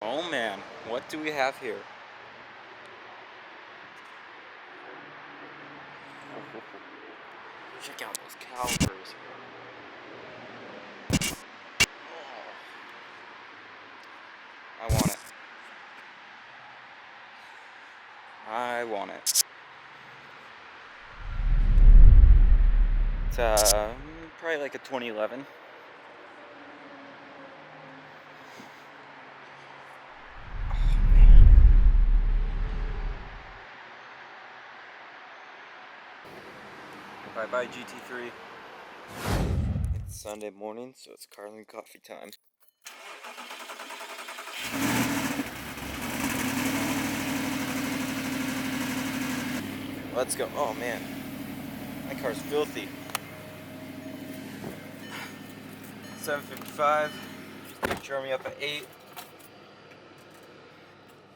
Oh man, what do we have here? Check out those calipers. I want it. I want it. It's probably like a 2011. Bye-bye GT3. It's Sunday morning, so it's Carlin coffee time. Let's go. Oh man, my car's filthy. 755. Turn me up at 8.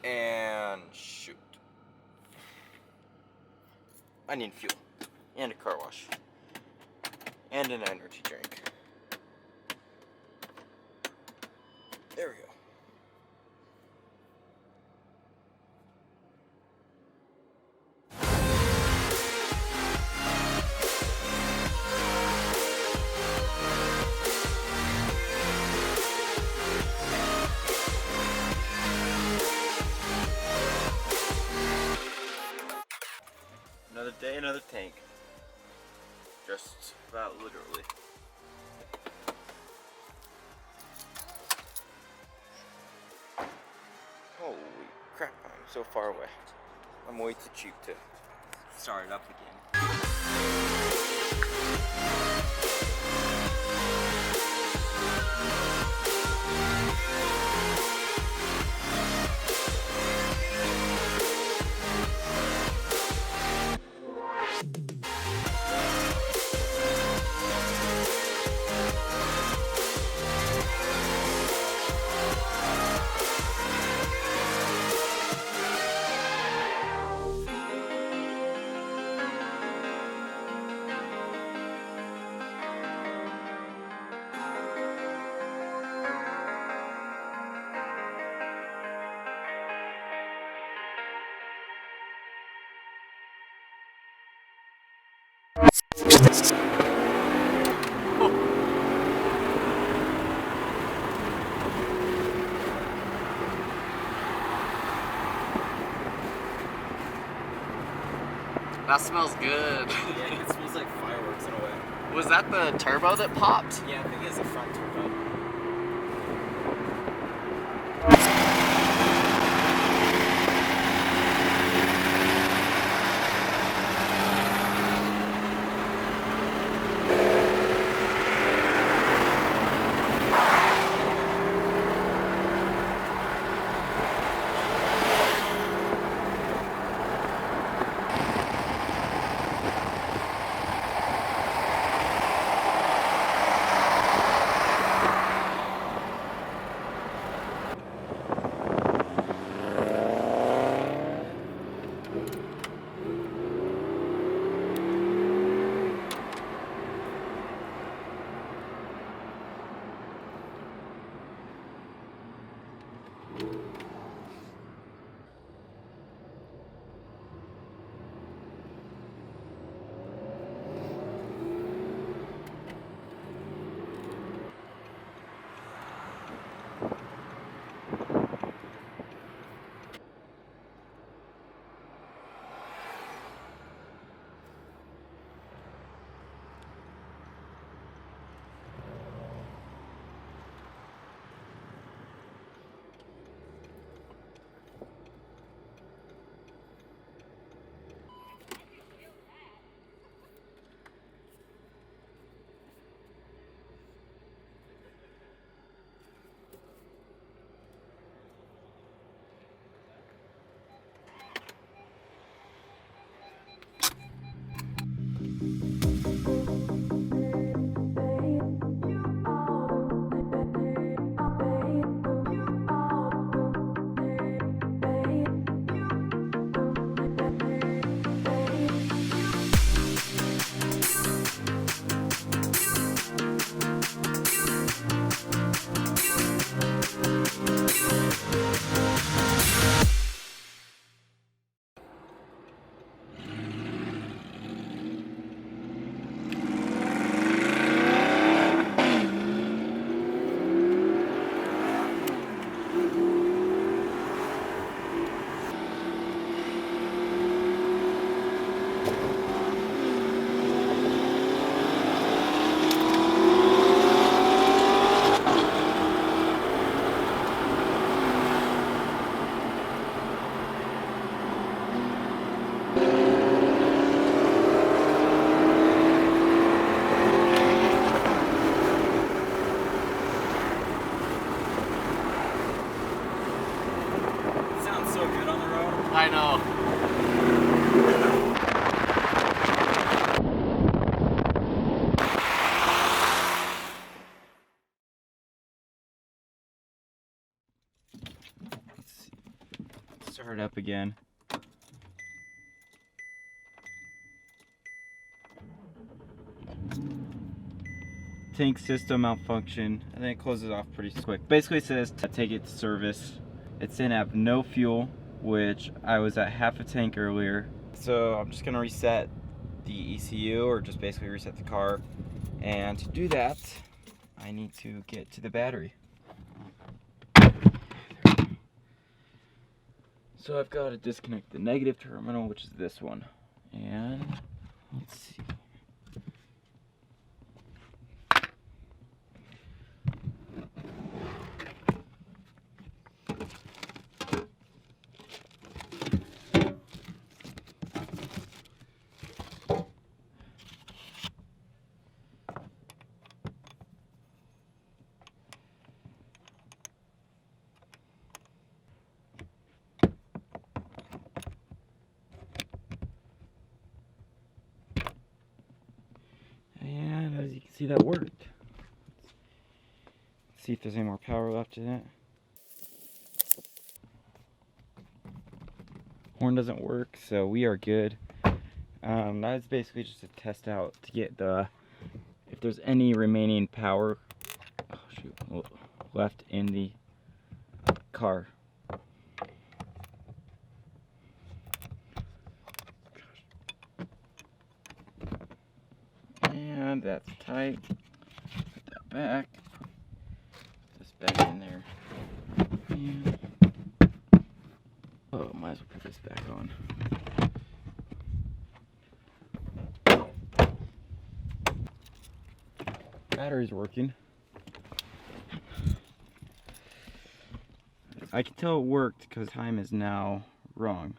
And shoot. I need fuel. And a car wash. And an energy drink. There we go. Another day, another tank. Just about literally. Holy crap, I'm so far away. I'm way too cheap to start it up again. That smells good. Yeah, it smells like fireworks in a way. Was that the turbo that popped? Yeah, I think it's the front turbo. I know. Let's start it up again. Tank system malfunction, and then it closes off pretty quick. Basically it says to take it to service. It's saying I have no fuel, which I was at half a tank earlier. So I'm just gonna reset the ECU, or just basically reset the car. And to do that, I need to get to the battery. So I've got to disconnect the negative terminal, which is this one. And let's see. And as you can see, that worked. Let's see if there's any more power left in it. Horn doesn't work, so we are good. That's basically just a test out to get if there's any remaining power left in the car. And that's tight. Put that back. Put this back in there. And oh, might as well put this back on. Battery's working. I can tell it worked because time is now wrong.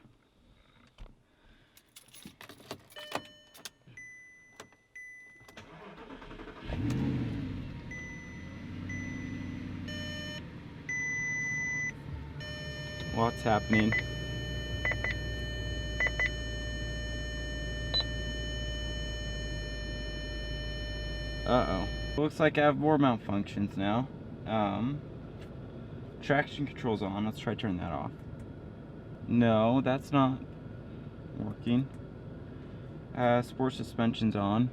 What's happening? Uh-oh. Looks like I have more malfunctions now. Traction control's on. Let's try turning that off. No, that's not working. Sport suspension's on.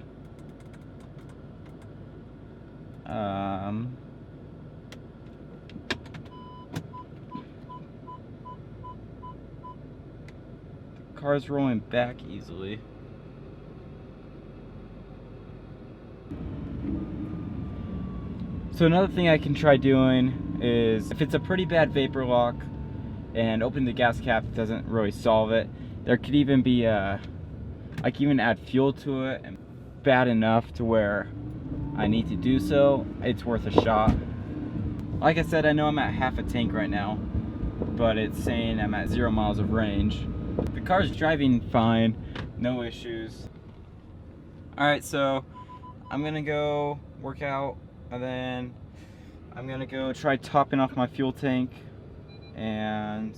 The car's rolling back easily. So another thing I can try doing is, if it's a pretty bad vapor lock and opening the gas cap doesn't really solve it, there could even be I can even add fuel to it, and bad enough to where I need to do so, it's worth a shot. Like I said, I know I'm at half a tank right now, but it's saying I'm at 0 miles of range. The car's driving fine, no issues. Alright, so I'm gonna go work out, and then I'm gonna go try topping off my fuel tank and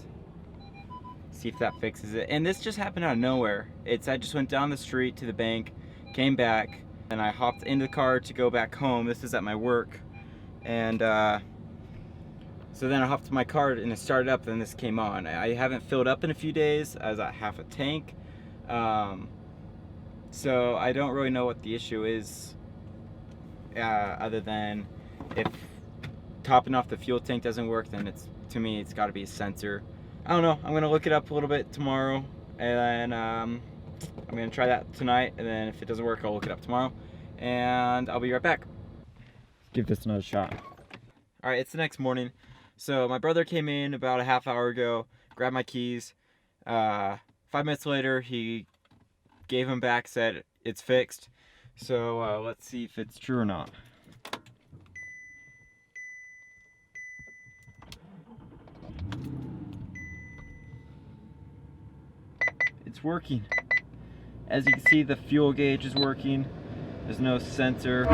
see if that fixes it. And this just happened out of nowhere. I just went down the street to the bank, came back, and I hopped into the car to go back home. This is at my work. And so then I hopped to my car and it started up, and this came on. I haven't filled up in a few days. I was at half a tank. So I don't really know what the issue is, other than if topping off the fuel tank doesn't work, then to me it's got to be a sensor. I don't know. I'm gonna look it up a little bit tomorrow, and then I'm gonna try that tonight, and then if it doesn't work, I'll look it up tomorrow, and I'll be right back. Give this another shot. All right, it's the next morning. So my brother came in about a half hour ago, grabbed my keys. 5 minutes later, he gave them back, said it's fixed. So let's see if it's true or not. It's working. As you can see, the fuel gauge is working. There's no sensor.